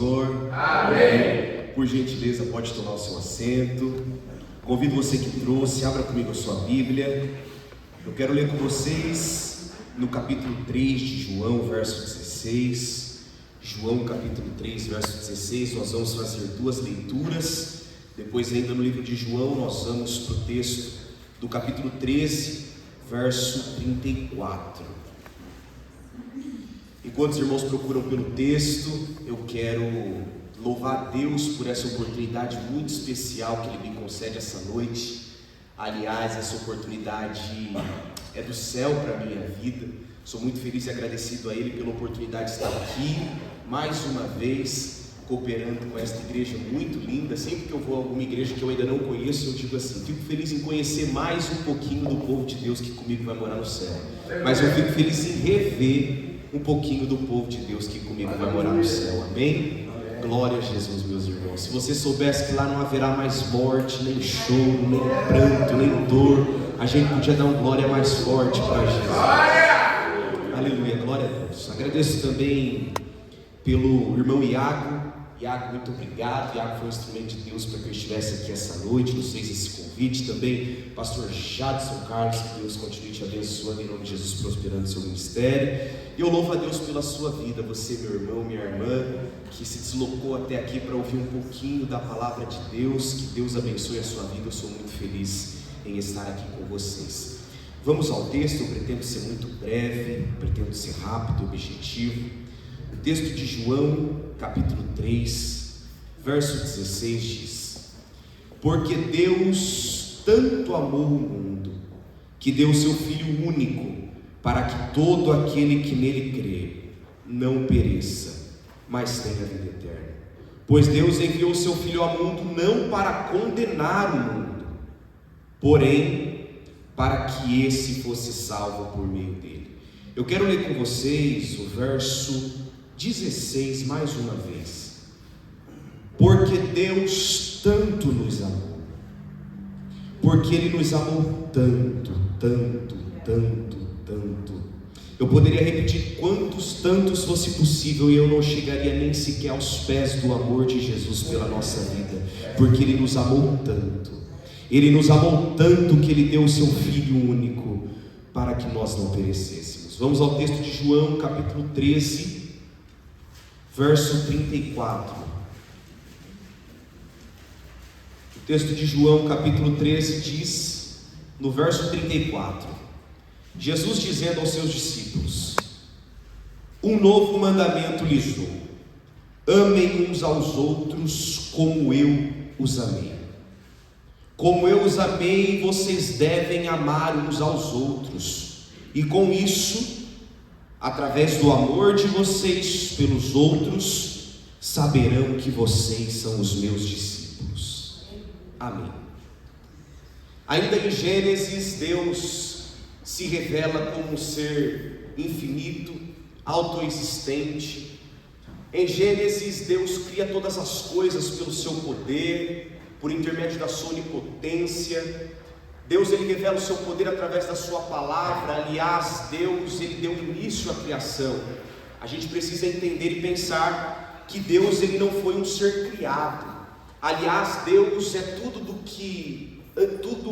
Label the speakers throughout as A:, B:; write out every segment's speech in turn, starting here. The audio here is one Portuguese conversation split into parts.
A: Senhor?
B: Amém.
A: Por gentileza, pode tomar o seu assento. Convido você que trouxe, abra comigo a sua Bíblia. Eu quero ler com vocês no capítulo 3 de João, verso 16. João capítulo 3, verso 16. Nós vamos fazer duas leituras. Depois, ainda no livro de João, nós vamos para o texto do capítulo 13, verso 34. Enquanto os irmãos procuram pelo texto, eu quero louvar a Deus por essa oportunidade muito especial que Ele me concede essa noite. Aliás, essa oportunidade é do céu para a minha vida. Sou muito feliz e agradecido a Ele pela oportunidade de estar aqui, mais uma vez, cooperando com esta igreja muito linda. Sempre que eu vou a alguma igreja que eu ainda não conheço, eu digo assim, fico feliz em conhecer mais um pouquinho do povo de Deus que comigo vai morar no céu. Mas eu fico feliz em rever um pouquinho do povo de Deus que comigo vai morar no céu, amém? Glória a Jesus, meus irmãos. Se você soubesse que lá não haverá mais morte, nem choro, nem pranto, nem dor, a gente podia dar um glória mais forte para Jesus. Aleluia, glória a Deus. Agradeço também pelo irmão Iago. Iago, muito obrigado. Iago foi um instrumento de Deus para que eu estivesse aqui essa noite, nos fez esse convite também. Pastor Jadson Carlos, que Deus continue te abençoando em nome de Jesus, prosperando o seu ministério. E eu louvo a Deus pela sua vida, você, meu irmão, minha irmã, que se deslocou até aqui para ouvir um pouquinho da palavra de Deus. Que Deus abençoe a sua vida. Eu sou muito feliz em estar aqui com vocês. Vamos ao texto. Eu pretendo ser muito breve, pretendo ser rápido e objetivo. O texto de João, capítulo 3, verso 16 diz: Porque Deus tanto amou o mundo, que deu o seu Filho único, para que todo aquele que nele crê não pereça, mas tenha vida eterna. Pois Deus enviou o seu Filho ao mundo não para condenar o mundo, porém para que esse fosse salvo por meio dele. Eu quero ler com vocês o verso 16 mais uma vez. Porque Deus tanto nos amou, porque Ele nos amou tanto, tanto, tanto, tanto. Eu poderia repetir quantos tantos fosse possível e eu não chegaria nem sequer aos pés do amor de Jesus pela nossa vida, porque Ele nos amou tanto. Ele nos amou tanto que Ele deu o seu Filho único para que nós não perecêssemos. Vamos ao texto de João, capítulo 13, verso 34. O texto de João, capítulo 13, diz, no verso 34, Jesus dizendo aos seus discípulos: Um novo mandamento lhes dou: amem uns aos outros como eu os amei. Como eu os amei, vocês devem amar uns aos outros. E com isso, através do amor de vocês pelos outros, saberão que vocês são os meus discípulos. Amém. Ainda em Gênesis, Deus se revela como um ser infinito, autoexistente. Em Gênesis, Deus cria todas as coisas pelo seu poder, por intermédio da sua onipotência. Deus, Ele revela o seu poder através da sua palavra. Aliás, Deus, Ele deu início à criação. A gente precisa entender e pensar que Deus, Ele não foi um ser criado. Aliás, Deus é tudo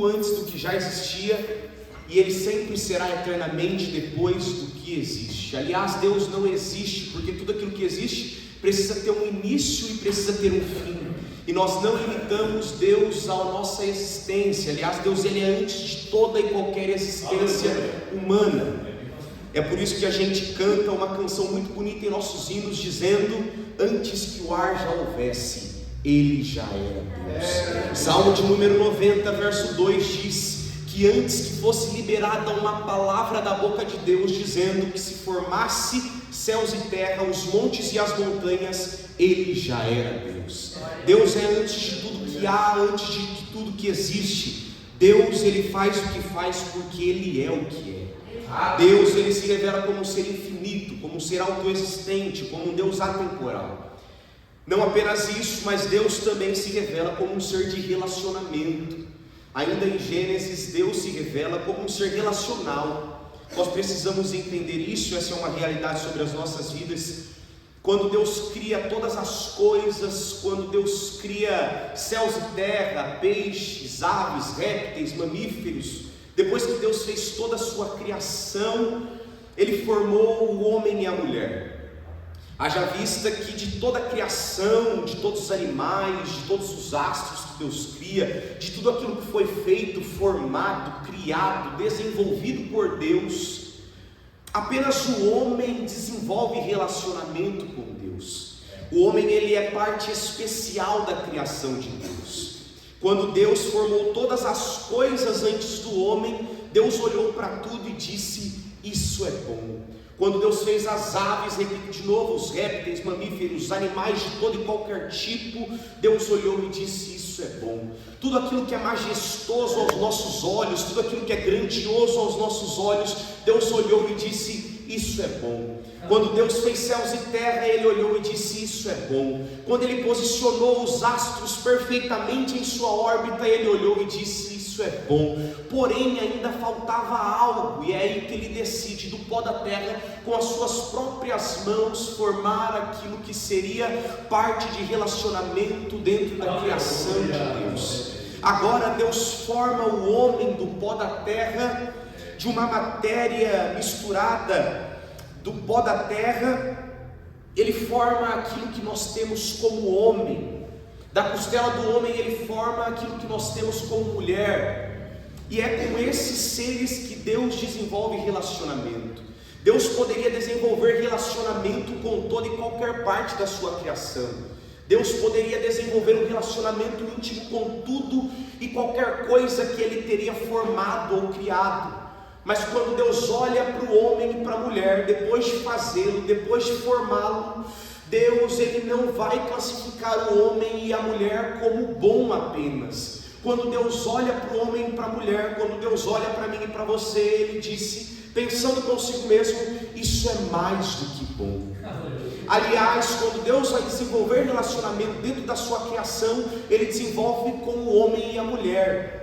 A: antes do que já existia, e Ele sempre será eternamente depois do que existe. Aliás, Deus não existe, porque tudo aquilo que existe precisa ter um início e precisa ter um fim. E nós não limitamos Deus à nossa existência. Aliás, Deus, Ele é antes de toda e qualquer existência humana. É por isso que a gente canta uma canção muito bonita em nossos hinos, dizendo: antes que o ar já houvesse, Ele já era Deus. Salmo de número 90, verso 2 diz que antes que fosse liberada uma palavra da boca de Deus, dizendo que se formasse céus e terra, os montes e as montanhas, Ele já era Deus. Deus é antes de tudo que há, antes de tudo que existe. Deus, Ele faz o que faz porque Ele é o que é. Deus, Ele se revela como um ser infinito, como um ser autoexistente, como um Deus atemporal. Não apenas isso, mas Deus também se revela como um ser de relacionamento. Ainda em Gênesis, Deus se revela como um ser relacional. Nós precisamos entender isso. Essa é uma realidade sobre as nossas vidas. quando Deus cria todas as coisas, quando Deus cria céus e terra, peixes, aves, répteis, mamíferos, depois que Deus fez toda a sua criação, Ele formou o homem e a mulher. Haja vista que de toda a criação, de todos os animais, de todos os astros que Deus cria, de tudo aquilo que foi feito, formado, criado, desenvolvido por Deus, apenas o homem desenvolve relacionamento com Deus. O homem, ele é parte especial da criação de Deus. Quando Deus formou todas as coisas antes do homem, Deus olhou para tudo e disse: isso é bom. Quando Deus fez as aves, repito de novo, os répteis, mamíferos, animais de todo e qualquer tipo, Deus olhou e disse: isso é bom. Tudo aquilo que é majestoso aos nossos olhos, tudo aquilo que é grandioso aos nossos olhos, Deus olhou e disse: isso é bom. Quando Deus fez céus e terra, Ele olhou e disse: isso é bom. Quando Ele posicionou os astros perfeitamente em sua órbita, Ele olhou e disse: isso é bom. Porém ainda faltava algo, e é aí que Ele decide do pó da terra, com as suas próprias mãos, formar aquilo que seria parte de relacionamento dentro da criação de Deus. Agora Deus forma o homem do pó da terra, de uma matéria misturada do pó da terra. Ele forma aquilo que nós temos como homem. Da costela do homem Ele forma aquilo que nós temos como mulher. E é com esses seres que Deus desenvolve relacionamento. Deus poderia desenvolver relacionamento com toda e qualquer parte da sua criação. Deus poderia desenvolver um relacionamento íntimo com tudo e qualquer coisa que Ele teria formado ou criado. Mas quando Deus olha para o homem e para a mulher, depois de fazê-lo, depois de formá-lo, Deus, Ele não vai classificar o homem e a mulher como bom apenas. Quando Deus olha para o homem e para a mulher, quando Deus olha para mim e para você, Ele disse, pensando consigo mesmo: isso é mais do que bom. Aliás, quando Deus vai desenvolver relacionamento dentro da sua criação, Ele desenvolve com o homem e a mulher.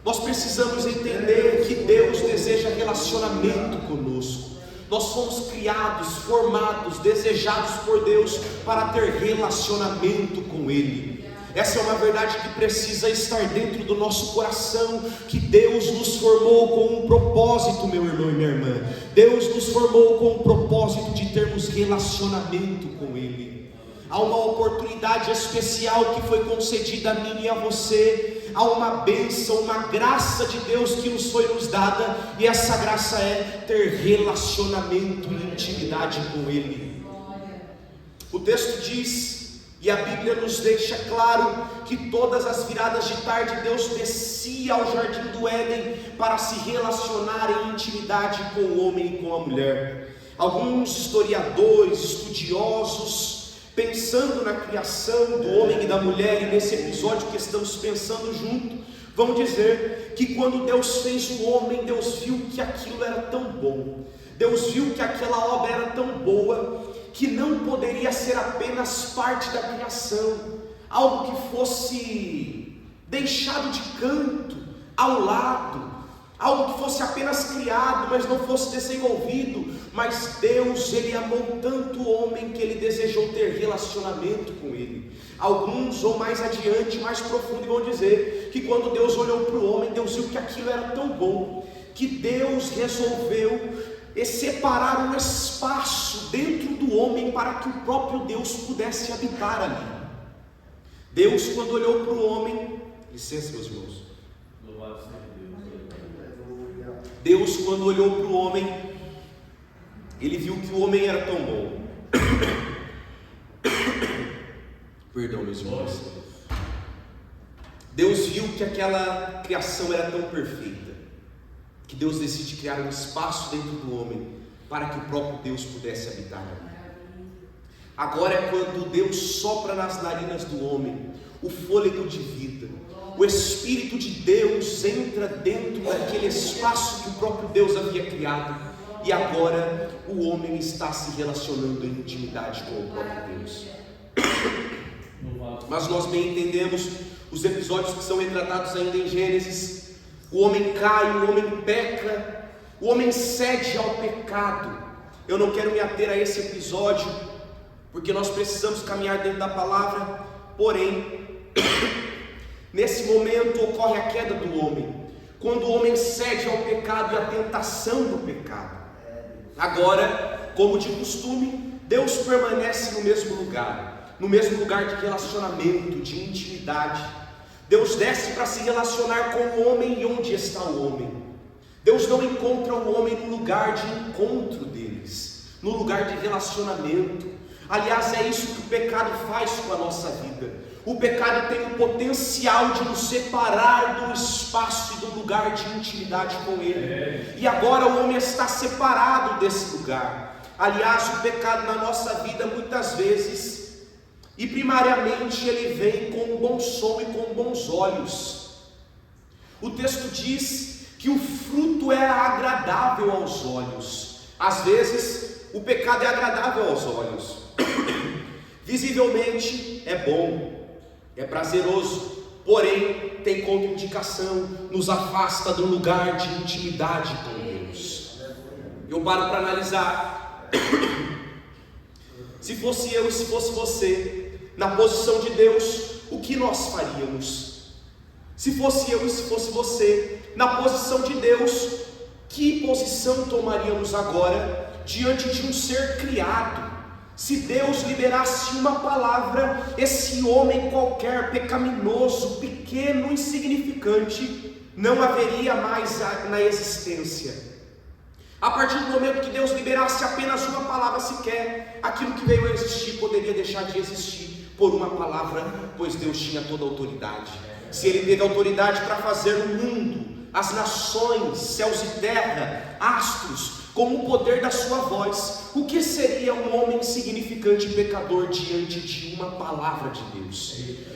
A: Nós precisamos entender que Deus deseja relacionamento conosco. Nós fomos criados, formados, desejados por Deus para ter relacionamento com Ele. Essa é uma verdade que precisa estar dentro do nosso coração, que Deus nos formou com um propósito, meu irmão e minha irmã. Deus nos formou com o propósito de termos relacionamento com Ele. Há uma oportunidade especial que foi concedida a mim e a você. Há uma bênção, uma graça de Deus que nos foi dada, e essa graça é ter relacionamento e intimidade com Ele. O texto diz, e a Bíblia nos deixa claro, que todas as viradas de tarde Deus descia ao jardim do Éden para se relacionar em intimidade com o homem e com a mulher. Alguns historiadores, estudiosos, pensando na criação do homem e da mulher, e nesse episódio que estamos pensando junto, vão dizer que quando Deus fez o homem, Deus viu que aquilo era tão bom, Deus viu que aquela obra era tão boa, que não poderia ser apenas parte da criação, algo que fosse deixado de canto, ao lado, algo que fosse apenas criado, mas não fosse desenvolvido. Mas Deus, Ele amou tanto o homem que Ele desejou ter relacionamento com ele. Alguns vão mais adiante, mais profundo, e vão dizer que quando Deus olhou para o homem, Deus viu que aquilo era tão bom, que Deus resolveu separar um espaço dentro do homem para que o próprio Deus pudesse habitar ali. Deus, quando olhou para o homem, licença meus irmãos, Deus, quando olhou para o homem, Ele viu que o homem era tão bom. Perdão, meus irmãos. Deus viu que aquela criação era tão perfeita, que Deus decide criar um espaço dentro do homem, para que o próprio Deus pudesse habitar ali. Agora é quando Deus sopra nas narinas do homem o fôlego de vida. O Espírito de Deus entra dentro daquele espaço que o próprio Deus havia criado, e agora o homem está se relacionando em intimidade com o próprio Deus. Mas nós bem entendemos os episódios que são retratados ainda em Gênesis. O homem cai, o homem peca, o homem cede ao pecado. Eu não quero me ater a esse episódio, porque nós precisamos caminhar dentro da palavra. Porém, nesse momento ocorre a queda do homem, quando o homem cede ao pecado e à tentação do pecado. Agora, como de costume, Deus permanece no mesmo lugar de relacionamento, de intimidade. Deus desce para se relacionar com o homem. E onde está o homem? Deus não encontra o homem no lugar de encontro deles, no lugar de relacionamento. Aliás, é isso que o pecado faz com a nossa vida. O pecado tem o potencial de nos separar do espaço e do lugar de intimidade com Ele. E agora o homem está separado desse lugar. Aliás, o pecado na nossa vida muitas vezes, e primariamente, ele vem com um bom som e com bons olhos. O texto diz que o fruto é agradável aos olhos. Às vezes o pecado é agradável aos olhos, visivelmente é bom, é prazeroso, porém tem contraindicação, nos afasta do lugar de intimidade com Deus. Eu paro para analisar. Se fosse eu e se fosse você, na posição de Deus, o que nós faríamos? Se fosse eu e se fosse você, na posição de Deus, que posição tomaríamos agora diante de um ser criado? Se Deus liberasse uma palavra, esse homem qualquer, pecaminoso, pequeno, insignificante, não haveria mais na existência. A partir do momento que Deus liberasse apenas uma palavra sequer, aquilo que veio a existir poderia deixar de existir por uma palavra, pois Deus tinha toda a autoridade. Se Ele teve autoridade para fazer o mundo, as nações, céus e terra, astros, com o poder da sua voz, o que seria um homem insignificante e pecador diante de uma palavra de Deus?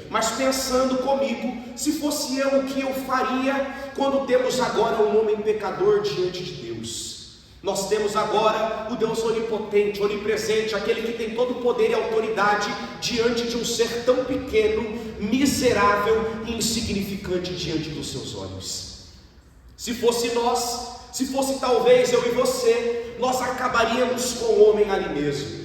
A: Mas pensando comigo, se fosse eu, o que eu faria quando temos agora um homem pecador diante de Deus? Nós temos agora o Deus onipotente, onipresente, aquele que tem todo o poder e autoridade diante de um ser tão pequeno, miserável e insignificante diante dos seus olhos. Se fosse nós, se fosse talvez eu e você, nós acabaríamos com o homem ali mesmo.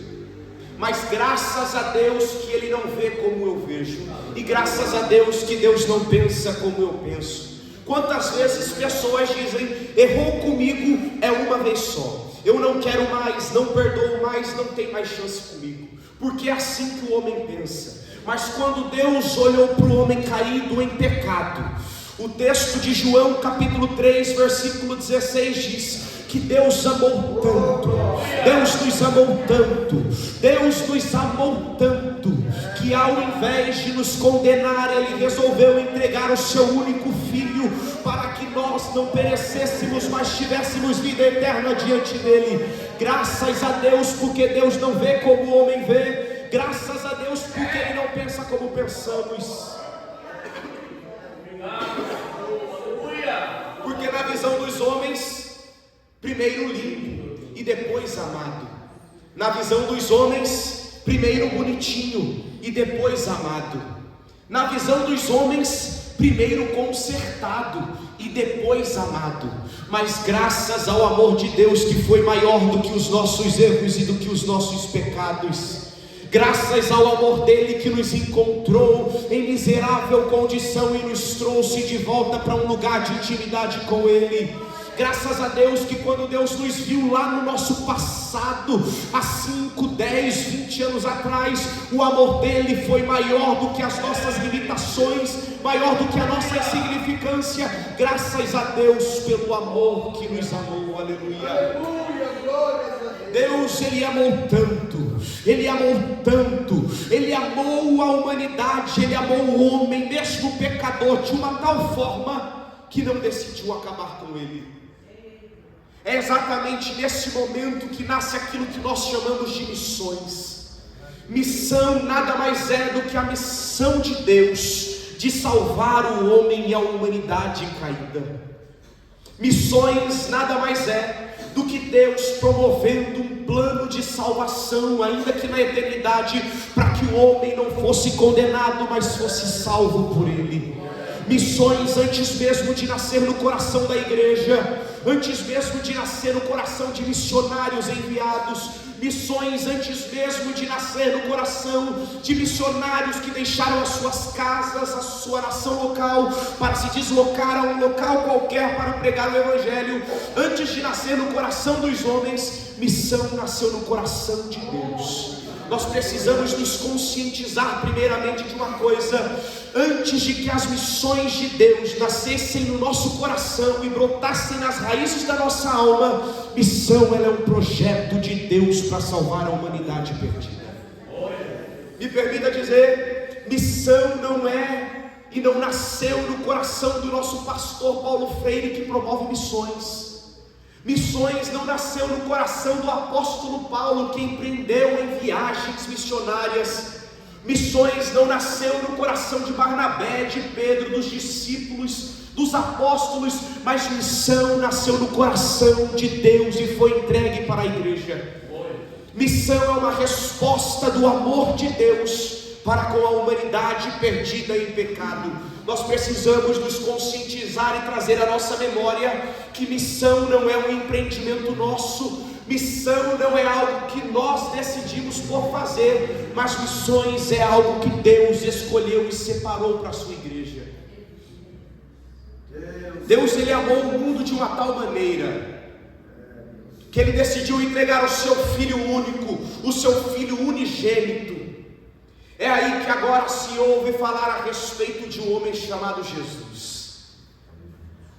A: Mas graças a Deus que Ele não vê como eu vejo, e graças a Deus que Deus não pensa como eu penso. Quantas vezes pessoas dizem: errou comigo, é uma vez só, eu não quero mais, não perdoo mais, não tem mais chance comigo, porque é assim que o homem pensa. Mas quando Deus olhou para o homem caído em pecado, o texto de João capítulo 3 versículo 16 diz que Deus amou tanto, Deus nos amou tanto, Deus nos amou tanto, que ao invés de nos condenar, Ele resolveu entregar o seu único Filho, para que nós não perecêssemos, mas tivéssemos vida eterna diante dEle. Graças a Deus, porque Deus não vê como o homem vê, graças a Deus, porque Ele não pensa como pensamos. Porque na visão dos homens, primeiro lindo e depois amado. Na visão dos homens, primeiro bonitinho e depois amado. Na visão dos homens, primeiro consertado e depois amado. Mas graças ao amor de Deus, que foi maior do que os nossos erros e do que os nossos pecados, graças ao amor dele que nos encontrou em miserável condição e nos trouxe de volta para um lugar de intimidade com Ele. Graças a Deus que quando Deus nos viu lá no nosso passado, há 5, 10, 20 anos atrás, o amor dele foi maior do que as nossas limitações, maior do que a nossa insignificância. Graças a Deus pelo amor que nos amou. Aleluia. Aleluia, glória a Deus. Deus, Ele amou tanto, Ele amou tanto, Ele amou a humanidade, Ele amou o homem, mesmo pecador, de uma tal forma que não decidiu acabar com ele. É exatamente nesse momento que nasce aquilo que nós chamamos de missões. Missão nada mais é do que a missão de Deus de salvar o homem e a humanidade caída. Missões nada mais é do que Deus promovendo um plano de salvação, ainda que na eternidade, para que o homem não fosse condenado, mas fosse salvo por Ele. Missões antes mesmo de nascer no coração da igreja, antes mesmo de nascer no coração de missionários enviados, missões antes mesmo de nascer no coração de missionários que deixaram as suas casas, a sua nação local, para se deslocar a um local qualquer para pregar o Evangelho. Antes de nascer no coração dos homens, missão nasceu no coração de Deus. Nós precisamos nos conscientizar primeiramente de uma coisa: antes de que as missões de Deus nascessem no nosso coração e brotassem nas raízes da nossa alma, missão ela é um projeto de Deus para salvar a humanidade perdida. Me permita dizer, missão não é e não nasceu no coração do nosso pastor Paulo Freire, que promove missões. Missões não nasceu no coração do apóstolo Paulo, que empreendeu em viagens missionárias. Missões não nasceu no coração de Barnabé, de Pedro, dos discípulos, dos apóstolos, mas missão nasceu no coração de Deus e foi entregue para a igreja. Missão é uma resposta do amor de Deus para com a humanidade perdida em pecado. Nós precisamos nos conscientizar e trazer à nossa memória que missão não é um empreendimento nosso, missão não é algo que nós decidimos por fazer, mas missões é algo que Deus escolheu e separou para a sua igreja. Deus, Ele amou o mundo de uma tal maneira que Ele decidiu entregar o seu Filho único, o seu Filho unigênito. É aí que agora se ouve falar a respeito de um homem chamado Jesus.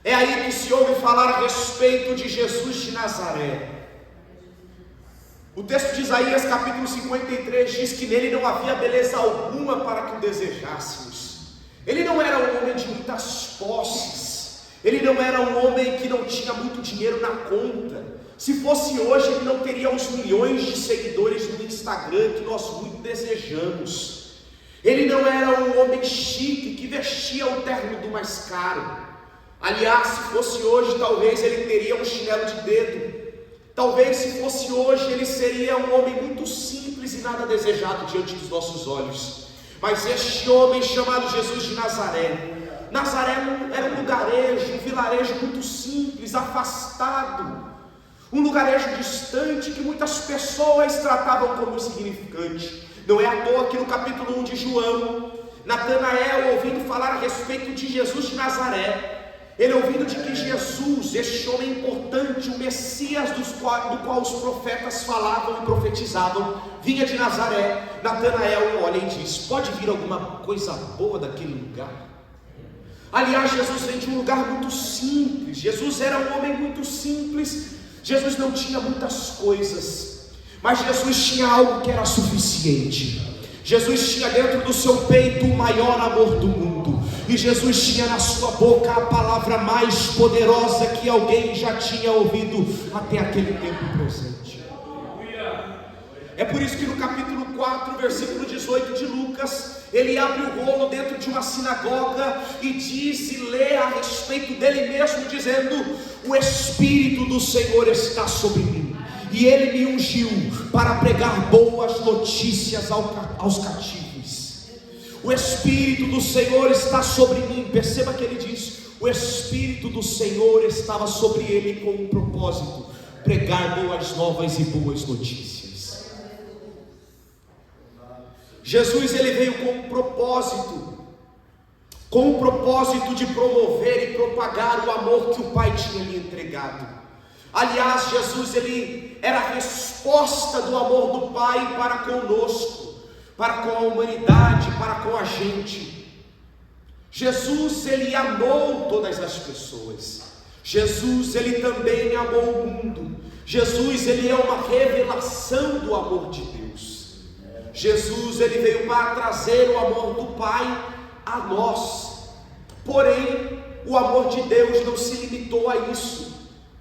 A: É aí que se ouve falar a respeito de Jesus de Nazaré. O texto de Isaías capítulo 53 diz que nele não havia beleza alguma para que o desejássemos. Ele não era um homem de muitas posses, ele não era um homem que não tinha muito dinheiro na conta. Se fosse hoje, ele não teria os milhões de seguidores no Instagram que nós muito desejamos. Ele não era um homem chique que vestia o terno do mais caro. Aliás, se fosse hoje, talvez ele teria um chinelo de dedo. Talvez se fosse hoje, ele seria um homem muito simples e nada desejado diante dos nossos olhos. Mas este homem chamado Jesus de Nazaré, Nazaré era um lugarejo, um vilarejo muito simples, afastado, um lugarejo distante que muitas pessoas tratavam como insignificante. Não é à toa que no capítulo 1 de João, Natanael, ouvindo falar a respeito de Jesus de Nazaré, ele ouvindo de que Jesus, este homem importante, o Messias do qual os profetas falavam e profetizavam, vinha de Nazaré, Natanael olha e diz: pode vir alguma coisa boa daquele lugar? Aliás, Jesus vem de um lugar muito simples. Jesus era um homem muito simples. Jesus não tinha muitas coisas, mas Jesus tinha algo que era suficiente. Jesus tinha dentro do seu peito o maior amor do mundo, e Jesus tinha na sua boca a palavra mais poderosa que alguém já tinha ouvido até aquele tempo presente. É por isso que no capítulo 4, versículo 18 de Lucas, ele abre o rolo dentro de uma sinagoga e diz e lê a respeito dele mesmo, dizendo: o Espírito do Senhor está sobre mim, e Ele me ungiu para pregar boas notícias aos cativos. O Espírito do Senhor está sobre mim. Perceba que ele diz: o Espírito do Senhor estava sobre ele com um propósito: pregar boas novas e boas notícias. Jesus, ele veio com um propósito de promover e propagar o amor que o Pai tinha lhe entregado. Aliás, Jesus, ele era a resposta do amor do Pai para conosco, para com a humanidade, para com a gente. Jesus, ele amou todas as pessoas. Jesus, ele também amou o mundo. Jesus, ele é uma revelação do amor de Deus. Jesus, ele veio para trazer o amor do Pai a nós. Porém, o amor de Deus não se limitou a isso.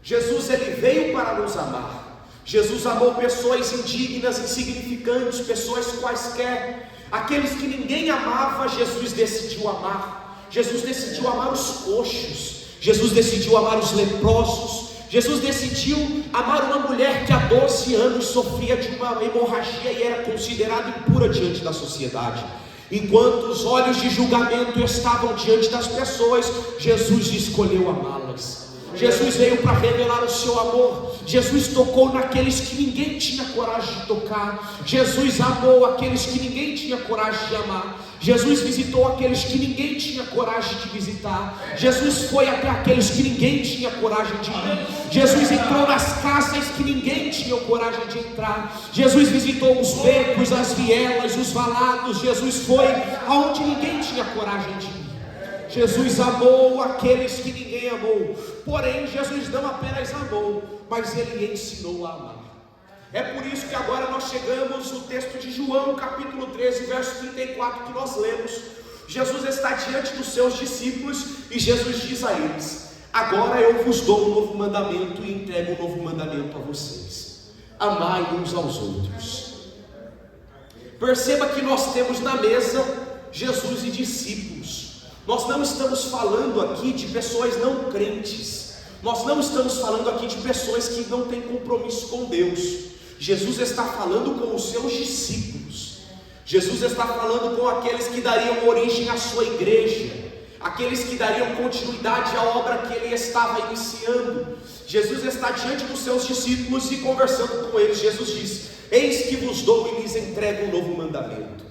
A: Jesus, ele veio para nos amar. Jesus amou pessoas indignas, insignificantes, pessoas quaisquer, aqueles que ninguém amava. Jesus decidiu amar. Jesus decidiu amar os coxos. Jesus decidiu amar os leprosos. Jesus decidiu amar uma mulher que há 12 anos sofria de uma hemorragia e era considerada impura diante da sociedade. Enquanto os olhos de julgamento estavam diante das pessoas, Jesus escolheu amá-las. Jesus veio para revelar o seu amor. Jesus tocou naqueles que ninguém tinha coragem de tocar. Jesus amou aqueles que ninguém tinha coragem de amar. Jesus visitou aqueles que ninguém tinha coragem de visitar. Jesus foi até aqueles que ninguém tinha coragem de ir. Jesus entrou nas casas que ninguém tinha coragem de entrar. Jesus visitou os becos, as vielas, os valados. Jesus foi aonde ninguém tinha coragem de ir. Jesus amou aqueles que ninguém amou. Porém, Jesus não apenas amou, mas Ele ensinou a amar. É por isso que agora nós chegamos no texto de João, capítulo 13, verso 34, que nós lemos. Jesus está diante dos seus discípulos e Jesus diz a eles: agora eu vos dou um novo mandamento e entrego um novo mandamento a vocês: amai uns aos outros. Perceba que nós temos na mesa Jesus e discípulos. Nós não estamos falando aqui de pessoas não crentes. Nós não estamos falando aqui de pessoas que não têm compromisso com Deus. Jesus está falando com os seus discípulos. Jesus está falando com aqueles que dariam origem à sua igreja, aqueles que dariam continuidade à obra que ele estava iniciando. Jesus está diante dos seus discípulos e conversando com eles. Jesus diz: eis que vos dou e lhes entrego um novo mandamento.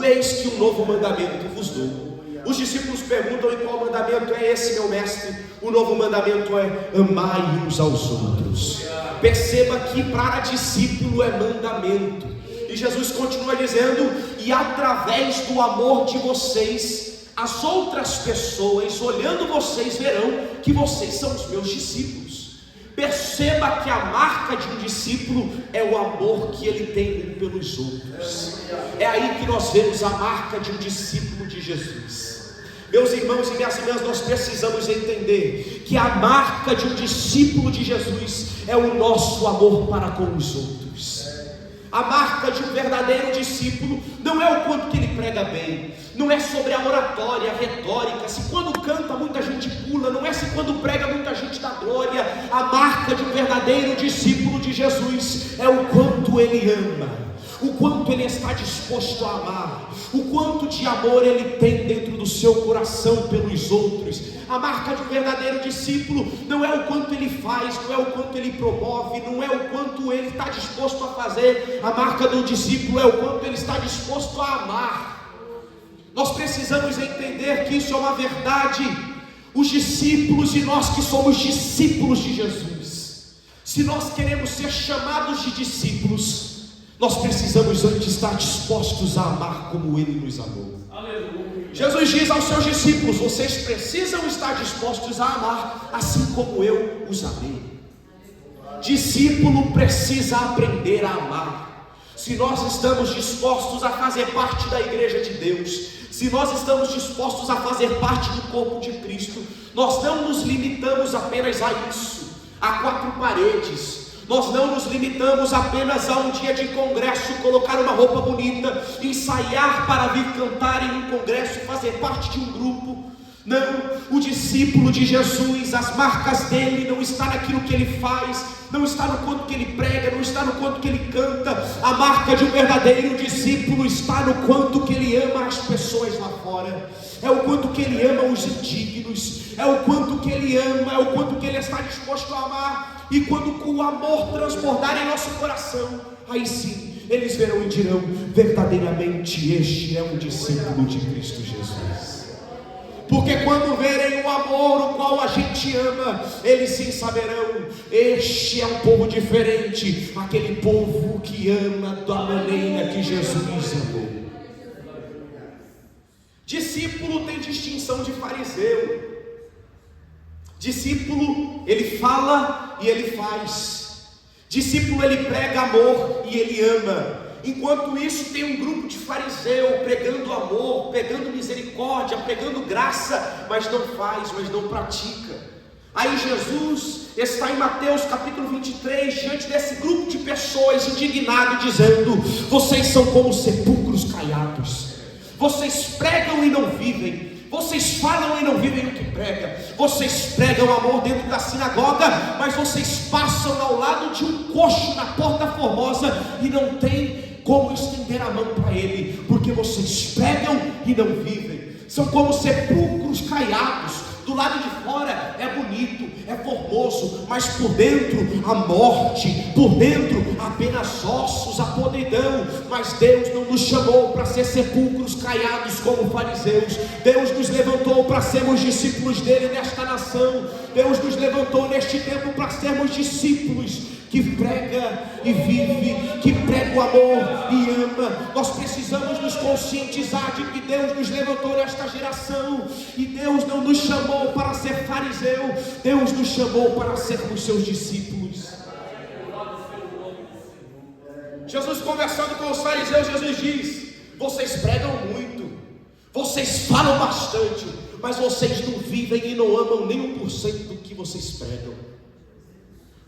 A: Eis que um novo mandamento vos dou. Os discípulos perguntam: e qual mandamento é esse, meu mestre? O novo mandamento é: amai uns aos outros. Perceba que para discípulo é mandamento. E Jesus continua dizendo: e através do amor de vocês, as outras pessoas, olhando vocês, verão que vocês são os meus discípulos. Perceba que a marca de um discípulo é o amor que ele tem pelos outros. É aí que nós vemos a marca de um discípulo de Jesus. Meus irmãos e minhas irmãs, nós precisamos entender que a marca de um discípulo de Jesus é o nosso amor para com os outros. A marca de um verdadeiro discípulo não é o quanto que ele prega bem, não é sobre a oratória, a retórica, se quando canta muita gente pula, não é se quando prega muita gente dá glória. A marca de um verdadeiro discípulo de Jesus é o quanto ele ama, o quanto ele está disposto a amar, o quanto de amor ele tem dentro do seu coração pelos outros. A marca de um verdadeiro discípulo não é o quanto ele faz, não é o quanto ele promove, não é o quanto ele está disposto a fazer. A marca do discípulo é o quanto ele está disposto a amar. Nós precisamos entender que isso é uma verdade. Os discípulos e nós que somos discípulos de Jesus, se nós queremos ser chamados de discípulos, nós precisamos antes estar dispostos a amar como Ele nos amou. Aleluia. Jesus diz aos seus discípulos: vocês precisam estar dispostos a amar assim como eu os amei. Discípulo precisa aprender a amar. Se nós estamos dispostos a fazer parte da igreja de Deus, se nós estamos dispostos a fazer parte do corpo de Cristo, nós não nos limitamos apenas a isso, a quatro paredes. Nós não nos limitamos apenas a um dia de congresso, colocar uma roupa bonita, ensaiar para vir cantar em um congresso, fazer parte de um grupo. Não, o discípulo de Jesus, as marcas dele não está naquilo que ele faz, não está no quanto que ele prega, não está no quanto que ele canta. A marca de um verdadeiro discípulo está no quanto que ele ama as pessoas lá fora. É o quanto que ele ama os indignos, é o quanto que ele ama, é o quanto que ele está disposto a amar. E quando o amor transbordar em nosso coração, aí sim, eles verão e dirão: verdadeiramente este é um discípulo de Cristo Jesus. Porque quando verem o amor o qual a gente ama, eles sim saberão: este é um povo diferente, aquele povo que ama da maneira que Jesus amou. Discípulo tem distinção de fariseu. Discípulo, ele fala e ele faz. Discípulo, ele prega amor e ele ama. Enquanto isso, tem um grupo de fariseu pregando amor, pregando misericórdia, pregando graça, mas não faz, mas não pratica. Aí Jesus está em Mateus capítulo 23, diante desse grupo de pessoas indignado, dizendo: vocês são como sepulcros caiados. Vocês pregam e não vivem. Vocês falam e não vivem o que pregam. Vocês pregam amor dentro da sinagoga, mas vocês passam ao lado de um coxo na Porta Formosa e não tem como estender a mão para ele, porque vocês pregam e não vivem. São como sepulcros caiados. Do lado de fora é bonito, bonito, é formoso, mas por dentro a morte, por dentro apenas ossos, a podridão. Mas Deus não nos chamou para ser sepulcros caiados como fariseus. Deus nos levantou para sermos discípulos dele nesta nação. Deus nos levantou neste tempo para sermos discípulos que prega e vive, que prega o amor e ama. Nós precisamos nos conscientizar de que Deus nos levantou nesta geração, e Deus não nos chamou para ser fariseu, Deus nos chamou para sermos seus discípulos. Jesus, conversando com os fariseus, Jesus diz: vocês pregam muito, vocês falam bastante, mas vocês não vivem e não amam nem 1% do que vocês pregam.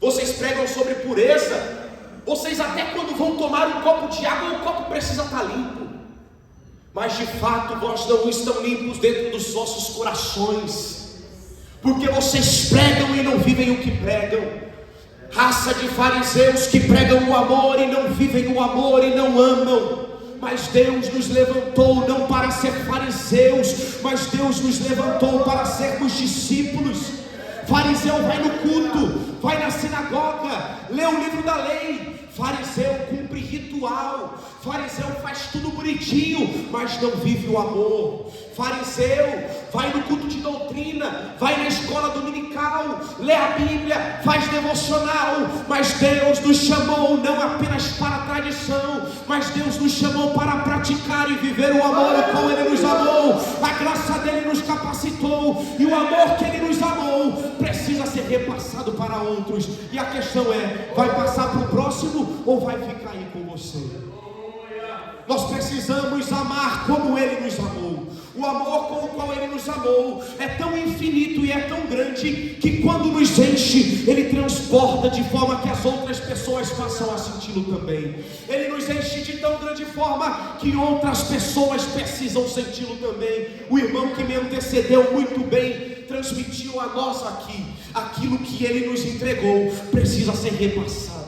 A: Vocês pregam sobre pureza, vocês até quando vão tomar um copo de água, o copo precisa estar limpo, mas de fato vós não estão limpos dentro dos vossos corações, porque vocês pregam e não vivem o que pregam. Raça de fariseus que pregam o amor e não vivem o amor e não amam. Mas Deus nos levantou não para ser fariseus, mas Deus nos levantou para sermos discípulos. Fariseu vai no culto, vai na sinagoga, lê o livro da lei. Fariseu cumpre ritual, fariseu faz tudo bonitinho, mas não vive o amor. Fariseu vai no culto de doutrina, vai na escola dominical, lê a Bíblia, faz devocional. Mas Deus nos chamou não apenas para a tradição, mas Deus nos chamou para praticar e viver o amor o qual Ele nos amou. A graça dEle nos capacitou, e o amor que Ele nos amou precisa ser repassado para outros. E a questão é: vai passar para o próximo ou vai ficar aí com você? Nós precisamos amar como Ele nos amou. O amor com o qual Ele nos amou é tão infinito e é tão grande que quando nos enche, Ele transporta de forma que as outras pessoas passam a senti-lo também. Ele nos enche de tão grande forma que outras pessoas precisam senti-lo também. O irmão que me antecedeu muito bem transmitiu a nós aqui: aquilo que Ele nos entregou precisa ser repassado.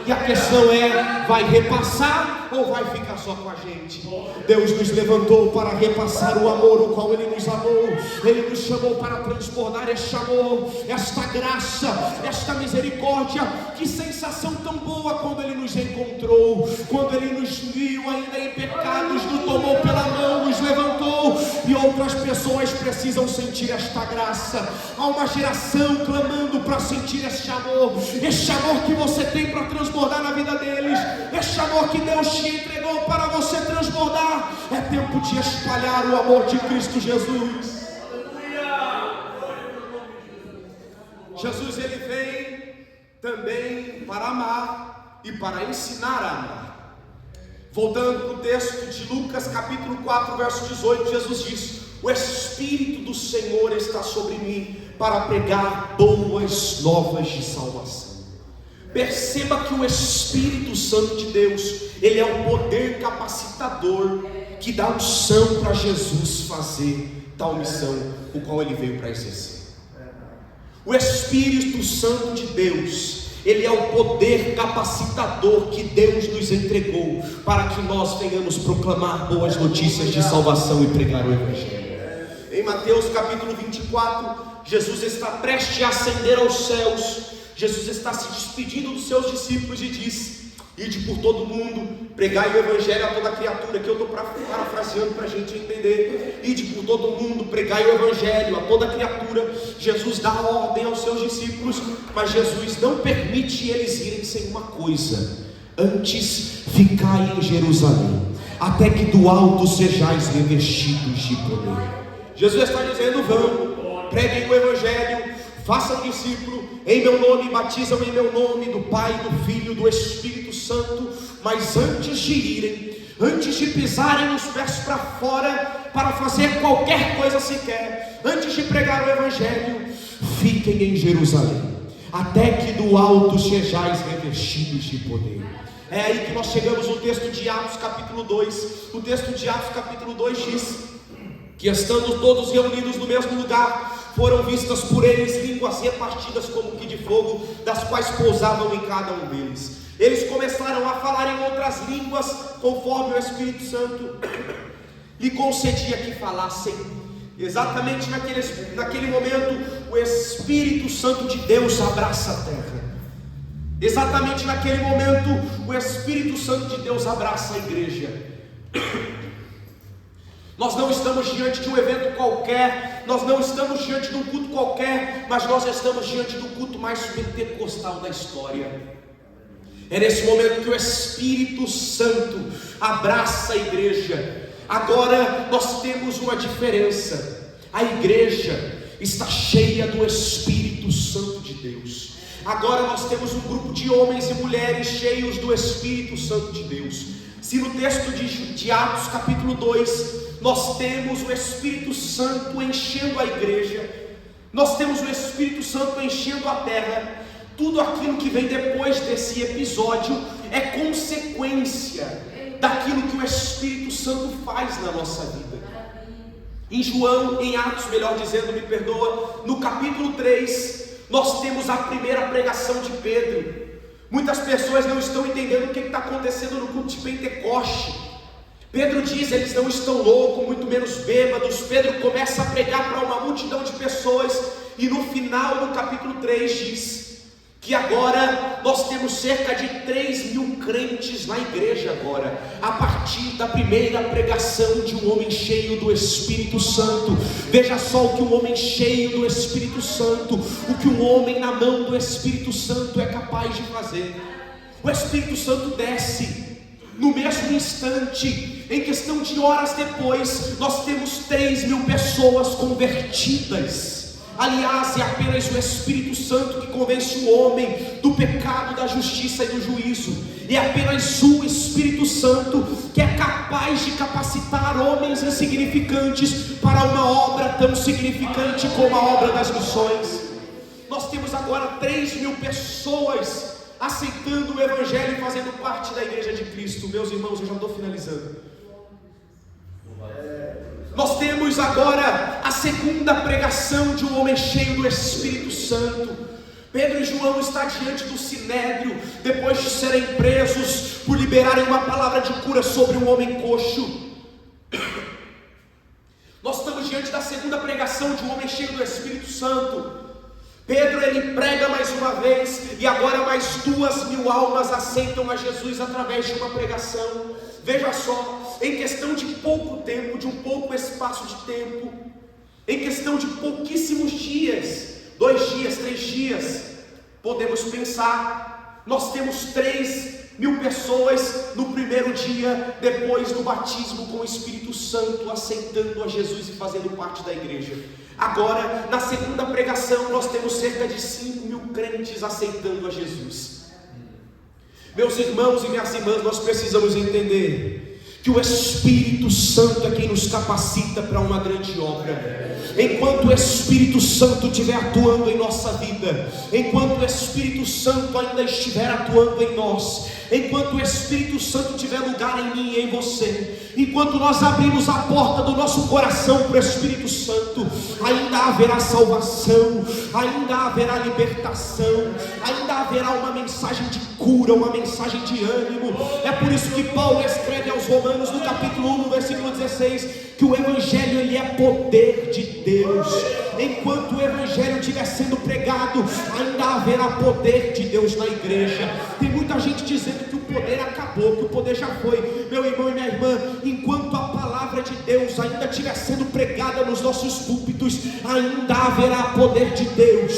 A: E a questão é: vai repassar ou vai ficar só com a gente? Deus nos levantou para repassar o amor o qual Ele nos amou. Ele nos chamou para transbordar este amor, esta graça, esta misericórdia. Que sensação tão boa quando Ele nos encontrou, quando Ele nos viu ainda em pecados, nos tomou pela mão, nos levantou. E outras pessoas precisam sentir esta graça. Há uma geração clamando para sentir este amor que você tem para transbordar na vida deles, este amor que Deus te entregou para você transbordar. É tempo de espalhar o amor de Cristo Jesus. Jesus, Ele vem também para amar e para ensinar a amar. Voltando para o texto de Lucas capítulo 4 verso 18, Jesus diz: o Espírito do Senhor está sobre mim para pregar boas novas de salvação. Perceba que o Espírito Santo de Deus, Ele é o poder capacitador que dá unção para Jesus fazer tal missão, o qual Ele veio para exercer. O Espírito Santo de Deus, Ele é o poder capacitador que Deus nos entregou para que nós venhamos proclamar boas notícias de salvação e pregar o Evangelho. Em Mateus capítulo 24, Jesus está prestes a ascender aos céus. Jesus está se despedindo dos seus discípulos e diz: ide por todo mundo, pregai o Evangelho a toda criatura. Aqui eu estou parafraseando para a gente entender. Ide por todo mundo, pregai o Evangelho a toda criatura. Jesus dá ordem aos seus discípulos, mas Jesus não permite eles irem sem uma coisa: antes ficai em Jerusalém, até que do alto sejais revestidos de poder. Jesus está dizendo: vão, preguem o Evangelho, façam discípulo, em meu nome, batizam em meu nome, do Pai, do Filho, do Espírito Santo. Mas antes de irem, antes de pisarem os pés para fora, para fazer qualquer coisa sequer, antes de pregar o Evangelho, fiquem em Jerusalém, até que do alto sejais revestidos de poder. É aí que nós chegamos no texto de Atos capítulo 2. O texto de Atos capítulo 2 diz que, estando todos reunidos no mesmo lugar, foram vistas por eles línguas repartidas como que de fogo, das quais pousavam em cada um deles. Eles começaram a falar em outras línguas, conforme o Espírito Santo lhe concedia que falassem. Exatamente naquele momento, o Espírito Santo de Deus abraça a terra. Exatamente naquele momento, o Espírito Santo de Deus abraça a igreja. Nós não estamos diante de um evento qualquer, nós não estamos diante de um culto qualquer, mas nós estamos diante do culto mais pentecostal da história. É nesse momento que o Espírito Santo abraça a igreja. Agora nós temos uma diferença: a igreja está cheia do Espírito Santo de Deus. Agora nós temos um grupo de homens e mulheres cheios do Espírito Santo de Deus. Se no texto de Atos capítulo 2, nós temos o Espírito Santo enchendo a igreja, nós temos o Espírito Santo enchendo a terra, tudo aquilo que vem depois desse episódio é consequência daquilo que o Espírito Santo faz na nossa vida. Em Atos, melhor dizendo, me perdoa, no capítulo 3, nós temos a primeira pregação de Pedro. Muitas pessoas não estão entendendo o que está acontecendo no culto de Pentecoste. Pedro diz: eles não estão loucos, muito menos bêbados. Pedro começa a pregar para uma multidão de pessoas, e no final do capítulo 3 diz que agora nós temos cerca de 3.000 crentes na igreja agora, a partir da primeira pregação de um homem cheio do Espírito Santo. Veja só o que um homem cheio do Espírito Santo, o que um homem na mão do Espírito Santo é capaz de fazer. O Espírito Santo desce no mesmo instante, em questão de horas depois, nós temos 3.000 pessoas convertidas. Aliás, é apenas o Espírito Santo que convence o homem do pecado, da justiça e do juízo. É apenas o Espírito Santo que é capaz de capacitar homens insignificantes para uma obra tão significante como a obra das missões. Nós temos agora 3.000 pessoas aceitando o Evangelho e fazendo parte da igreja de Cristo. Meus irmãos, eu já estou finalizando. Nós temos agora a segunda pregação de um homem cheio do Espírito Santo. Pedro e João estão diante do Sinédrio, depois de serem presos por liberarem uma palavra de cura sobre um homem coxo. Nós estamos diante da segunda pregação de um homem cheio do Espírito Santo. Pedro, ele prega mais uma vez, e agora mais 2.000 almas aceitam a Jesus através de uma pregação. Veja só, em questão de pouco tempo, de um pouco espaço de tempo, em questão de pouquíssimos dias, 2 dias, 3 dias, podemos pensar, nós temos 3.000 pessoas no primeiro dia, depois do batismo com o Espírito Santo, aceitando a Jesus e fazendo parte da igreja. Agora, na segunda pregação, nós temos cerca de 5.000 crentes aceitando a Jesus. Meus irmãos e minhas irmãs, nós precisamos entender que o Espírito Santo é quem nos capacita para uma grande obra. Enquanto o Espírito Santo estiver atuando em nossa vida, enquanto o Espírito Santo ainda estiver atuando em nós, enquanto o Espírito Santo tiver lugar em mim e em você, enquanto nós abrimos a porta do nosso coração para o Espírito Santo, ainda haverá salvação, ainda haverá libertação, ainda haverá uma mensagem de cura, uma mensagem de ânimo. É por isso que Paulo escreve aos Romanos no capítulo 1, no versículo 16, que o Evangelho ele é poder de Deus. Enquanto o Evangelho estiver sendo pregado, ainda haverá poder de Deus na igreja. Tem muita gente dizendo que o poder acabou, que o poder já foi. Meu irmão e minha irmã, enquanto a palavra de Deus ainda estiver sendo pregada nos nossos púlpitos, ainda haverá poder de Deus,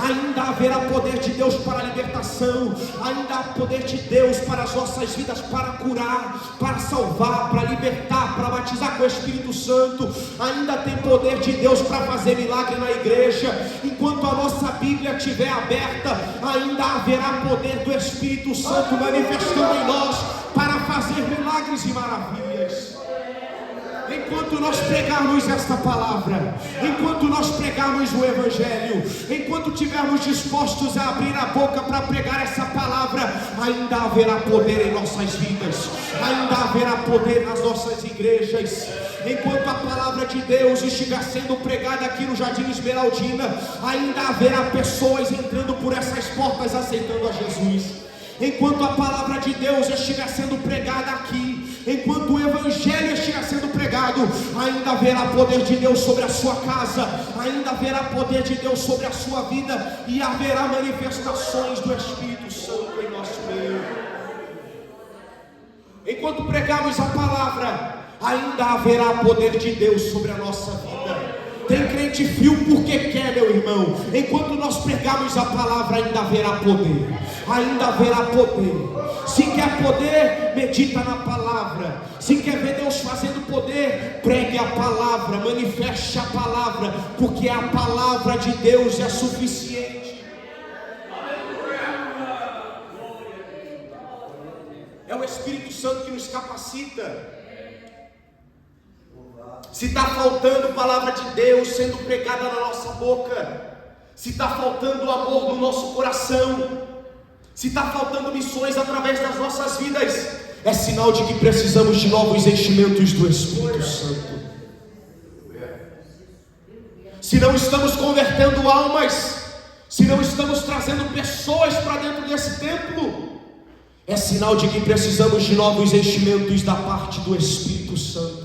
A: ainda haverá poder de Deus para a libertação, ainda há poder de Deus para as nossas vidas, para curar, para salvar, para libertar, para batizar com o Espírito Santo. Ainda tem poder de Deus para fazer milagre na igreja. Enquanto a nossa Bíblia estiver aberta, ainda haverá poder do Espírito Santo manifestando em nós para fazer milagres e maravilhas. Enquanto nós pregarmos esta palavra, enquanto nós pregarmos o Evangelho, enquanto tivermos dispostos a abrir a boca para pregar essa palavra, ainda haverá poder em nossas vidas, ainda haverá poder nas nossas igrejas. Enquanto a palavra de Deus estiver sendo pregada aqui no Jardim Esmeraldina, ainda haverá pessoas entrando por essas portas aceitando a Jesus. Enquanto a palavra de Deus estiver sendo pregada aqui, enquanto o Evangelho estiver sendo pregado, ainda haverá poder de Deus sobre a sua casa, ainda haverá poder de Deus sobre a sua vida, e haverá manifestações do Espírito Santo em nosso meio. Enquanto pregarmos a palavra, ainda haverá poder de Deus sobre a nossa vida. Tem crente frio porque quer, meu irmão. Enquanto nós pregarmos a palavra, ainda haverá poder. Ainda haverá poder. Se quer poder, medita na palavra. Se quer ver Deus fazendo poder, pregue a palavra, manifeste a palavra, porque a palavra de Deus é suficiente. É o Espírito Santo que nos capacita. Se está faltando palavra de Deus sendo pregada na nossa boca, se está faltando amor no nosso coração, se está faltando missões através das nossas vidas, é sinal de que precisamos de novos enchimentos do Espírito Santo. Se não estamos convertendo almas, se não estamos trazendo pessoas para dentro desse templo, é sinal de que precisamos de novos enchimentos da parte do Espírito Santo.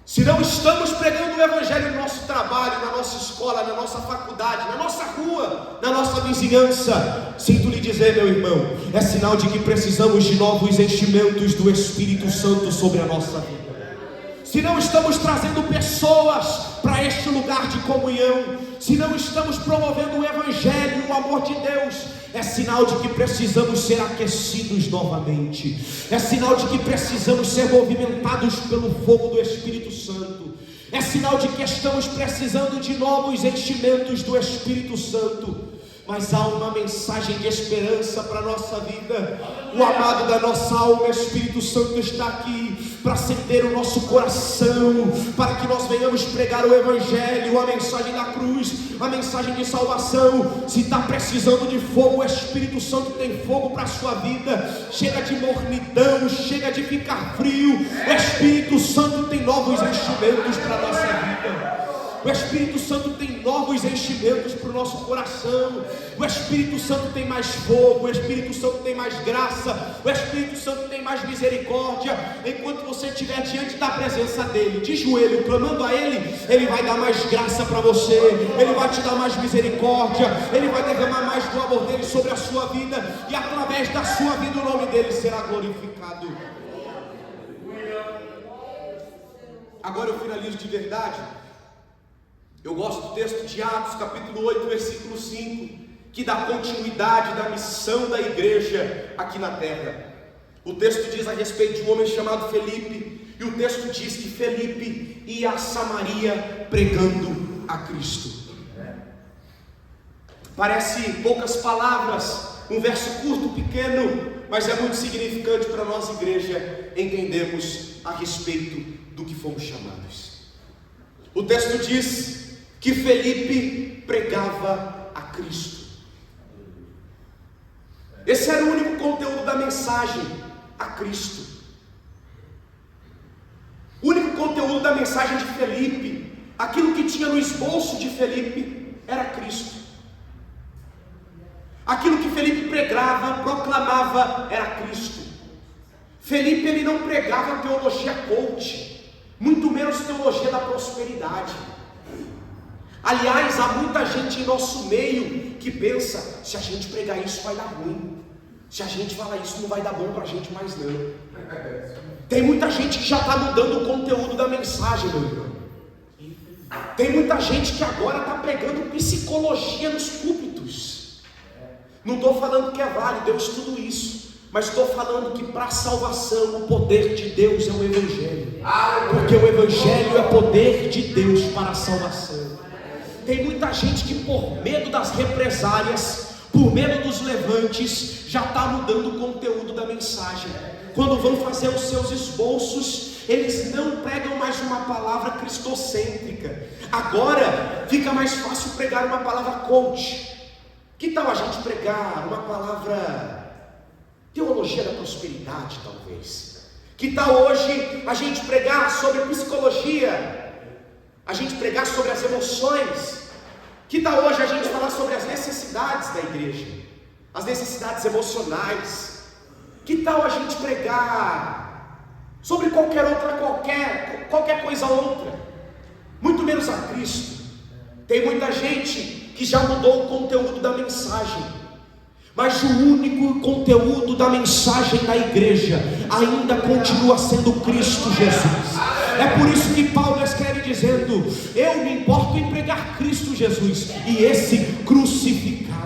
A: Se não estamos pregando o Evangelho no nosso trabalho, na nossa escola, na nossa faculdade, na nossa rua, na nossa vizinhança, sinto lhe dizer, meu irmão, é sinal de que precisamos de novos enchimentos do Espírito Santo sobre a nossa vida. Se não estamos trazendo pessoas para este lugar de comunhão, se não estamos promovendo o Evangelho, o amor de Deus, é sinal de que precisamos ser aquecidos novamente. É sinal de que precisamos ser movimentados pelo fogo do Espírito Santo. É sinal de que estamos precisando de novos enchimentos do Espírito Santo. Mas há uma mensagem de esperança para a nossa vida. O amado da nossa alma, Espírito Santo, está aqui para acender o nosso coração, para que nós venhamos pregar o Evangelho, a mensagem da cruz, a mensagem de salvação. Se está precisando de fogo, o Espírito Santo tem fogo para a sua vida. Chega de mornidão, chega de ficar frio. O Espírito Santo tem novos enchimentos para a nossa vida. O Espírito Santo tem novos enchimentos para o nosso coração. O Espírito Santo tem mais fogo. O Espírito Santo tem mais graça. O Espírito Santo tem mais misericórdia. Enquanto você estiver diante da presença dele, de joelho, clamando a ele, ele vai dar mais graça para você. Ele vai te dar mais misericórdia. Ele vai derramar mais do amor dele sobre a sua vida. E através da sua vida o nome dele será glorificado. Agora eu finalizo de verdade. Eu gosto do texto de Atos, capítulo 8, versículo 5, que dá continuidade da missão da igreja aqui na terra. O texto diz a respeito de um homem chamado Felipe, e o texto diz que Felipe ia a Samaria pregando a Cristo. Parece poucas palavras, um verso curto, pequeno, mas é muito significante para nós, igreja, entendermos a respeito do que fomos chamados. O texto diz que Felipe pregava a Cristo. Esse era o único conteúdo da mensagem, a Cristo. O único conteúdo da mensagem de Felipe, aquilo que tinha no esboço de Felipe, era Cristo. Aquilo que Felipe pregava, proclamava, era Cristo. Felipe, ele não pregava teologia coach, muito menos teologia da prosperidade. Aliás, há muita gente em nosso meio que pensa, se a gente pregar isso vai dar ruim, se a gente falar isso não vai dar bom para a gente mais não. Tem muita gente que já está mudando o conteúdo da mensagem, meu irmão. Tem muita gente que agora está pregando psicologia nos púlpitos. Não estou falando que é válido, eu estudo isso, mas estou falando que para a salvação o poder de Deus é o Evangelho, porque o Evangelho é poder de Deus para a salvação. Tem muita gente que por medo das represálias, por medo dos levantes, já está mudando o conteúdo da mensagem. Quando vão fazer os seus esboços, eles não pregam mais uma palavra cristocêntrica. Agora fica mais fácil pregar uma palavra coach. Que tal a gente pregar uma palavra teologia da prosperidade, talvez? Que tal hoje a gente pregar sobre psicologia? A gente pregar sobre as emoções? Que tal hoje a gente falar sobre as necessidades da igreja? As necessidades emocionais? Que tal a gente pregar sobre qualquer coisa outra, muito menos a Cristo? Tem muita gente que já mudou o conteúdo da mensagem, mas o único conteúdo da mensagem da igreja ainda continua sendo Cristo Jesus. É por isso que Paulo escreve dizendo: eu me importo em pregar Cristo Jesus e esse crucificado.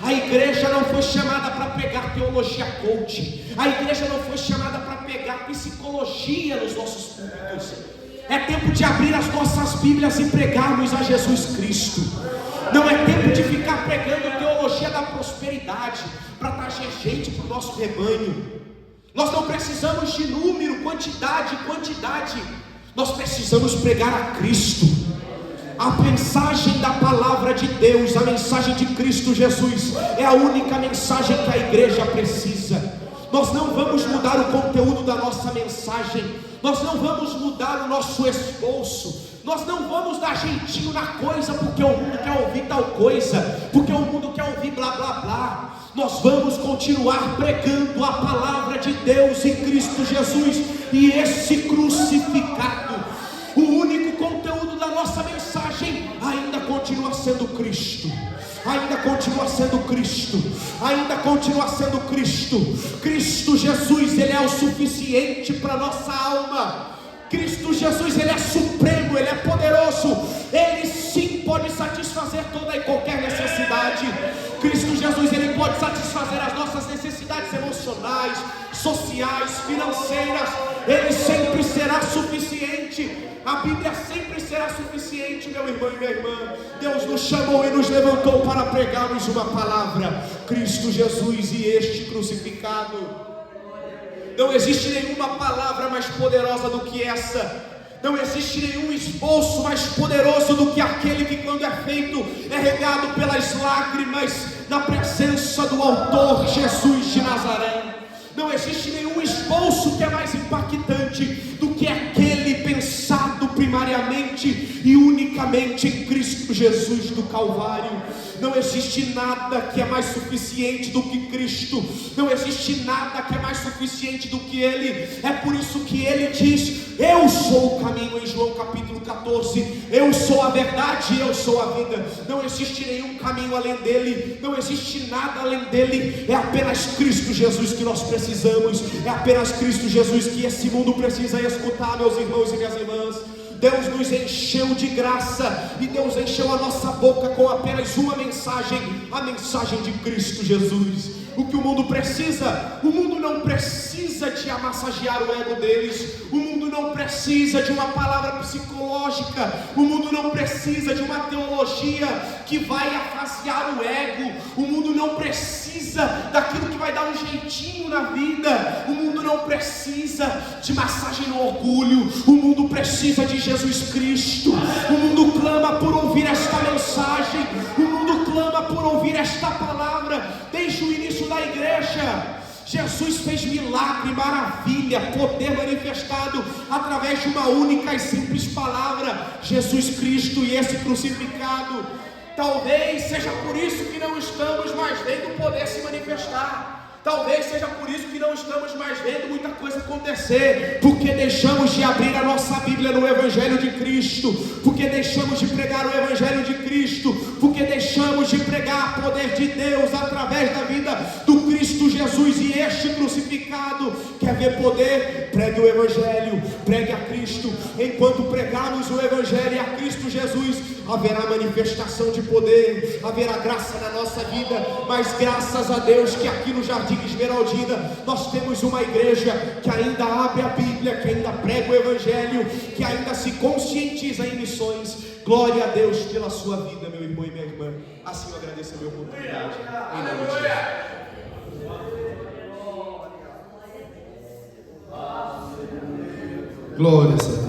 A: A igreja não foi chamada para pregar teologia coaching. A igreja não foi chamada para pregar psicologia nos nossos púlpitos. É tempo de abrir as nossas Bíblias e pregarmos a Jesus Cristo. Não é tempo de ficar pregando teologia da prosperidade para trazer gente para o nosso rebanho. Nós não precisamos de número, quantidade. Nós precisamos pregar a Cristo. A mensagem da palavra de Deus, a mensagem de Cristo Jesus, é a única mensagem que a igreja precisa. Nós não vamos mudar o conteúdo da nossa mensagem, nós não vamos mudar o nosso esforço, nós não vamos dar jeitinho na coisa porque o mundo quer ouvir tal coisa, porque o mundo quer ouvir blá blá blá. Nós vamos continuar pregando a palavra de Deus em Cristo Jesus e esse crucificado. O único conteúdo da nossa mensagem ainda continua sendo Cristo. Ainda continua sendo Cristo. Ainda continua sendo Cristo. Cristo Jesus, Ele é o suficiente para a nossa alma. Cristo Jesus, Ele é supremo, Ele é poderoso. Ele sim pode satisfazer toda e qualquer necessidade. Cristo Jesus, Ele pode satisfazer as nossas necessidades emocionais, sociais, financeiras. Ele sempre será suficiente. A Bíblia sempre será suficiente, meu irmão e minha irmã. Deus nos chamou e nos levantou para pregarmos uma palavra: Cristo Jesus e este crucificado. Não existe nenhuma palavra mais poderosa do que essa. Não existe nenhum esboço mais poderoso do que aquele que, quando é feito, é regado pelas lágrimas na presença do autor Jesus de Nazaré. Não existe nenhum esboço que é mais impactante do que aquele pensado primariamente e unicamente em Cristo Jesus do Calvário. Não existe nada que é mais suficiente do que Cristo. Não existe nada que é mais suficiente do que Ele. É por isso que Ele diz: eu sou o caminho, em João capítulo 14. Eu sou a verdade, eu sou a vida. Não existe nenhum caminho além dEle. Não existe nada além dEle. É apenas Cristo Jesus que nós precisamos. É apenas Cristo Jesus que esse mundo precisa escutar, meus irmãos e minhas irmãs. Deus nos encheu de graça e Deus encheu a nossa boca com apenas uma mensagem: a mensagem de Cristo Jesus. O que o mundo precisa? O mundo não precisa de massagear o ego deles. O mundo não precisa de uma palavra psicológica. O mundo não precisa de uma teologia que vai afaziar o ego. O mundo não precisa daquilo que vai dar um jeitinho na vida. O mundo não precisa de massagem no orgulho. O mundo precisa de Jesus Cristo. O mundo clama por ouvir esta mensagem. O mundo clama por ouvir esta palavra. Desde o início da igreja, Jesus fez milagre, maravilha, poder manifestado através de uma única e simples palavra: Jesus Cristo e esse crucificado. Talvez seja por isso que não estamos mais vendo o poder se manifestar. Talvez seja por isso que não estamos mais vendo muita coisa acontecer, porque deixamos de abrir a nossa Bíblia no Evangelho de Cristo, porque deixamos de pregar o Evangelho de Cristo, porque deixamos de pregar o poder de Deus através da vida do Cristo Jesus e este crucificado. Quer ver poder? Pregue o Evangelho, pregue a Cristo. Enquanto pregarmos o Evangelho e a Cristo Jesus, haverá manifestação de poder, haverá graça na nossa vida. Mas graças a Deus que aqui no Jardim Esmeraldina nós temos uma igreja que ainda abre a Bíblia, que ainda prega o Evangelho, que ainda se conscientiza em missões. Glória a Deus pela sua vida, meu irmão e minha irmã. Assim eu agradeço a minha oportunidade, em nome de Jesus. Glória a Deus.